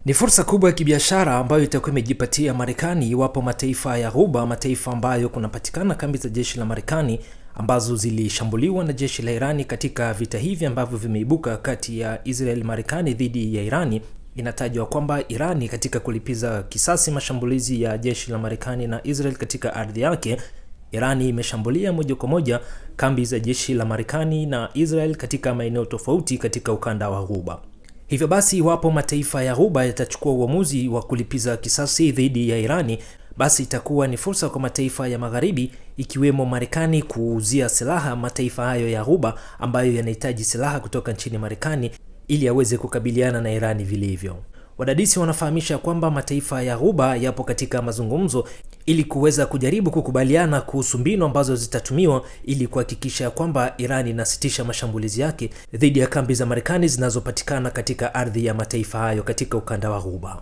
Ni fursa kubwa ya kibiashara ambayo itakuwa imejipatia Marekani iwapo mataifa ya Ghuba, mataifa ambayo kunapatikana kambi za jeshi la Marekani ambazo zilishambuliwa na jeshi la Irani katika vita hivi ambavyo vimeibuka kati ya Israel Marekani dhidi ya Irani. Inatajwa kwamba Irani katika kulipiza kisasi mashambulizi ya jeshi la Marekani na Israel katika ardhi yake, Irani imeshambulia moja kwa moja kambi za jeshi la Marekani na Israel katika maeneo tofauti katika ukanda wa Ghuba. Hivyo basi iwapo mataifa ya Ghuba yatachukua uamuzi wa kulipiza kisasi dhidi ya Irani, basi itakuwa ni fursa kwa mataifa ya Magharibi ikiwemo Marekani kuuzia silaha mataifa hayo ya Ghuba ambayo yanahitaji silaha kutoka nchini Marekani ili yaweze kukabiliana na Irani vilivyo. Wadadisi wanafahamisha kwamba mataifa ya Ghuba yapo katika mazungumzo ili kuweza kujaribu kukubaliana kuhusu mbinu ambazo zitatumiwa ili kuhakikisha kwamba Irani inasitisha mashambulizi yake dhidi ya kambi za Marekani zinazopatikana katika ardhi ya mataifa hayo katika ukanda wa Ghuba.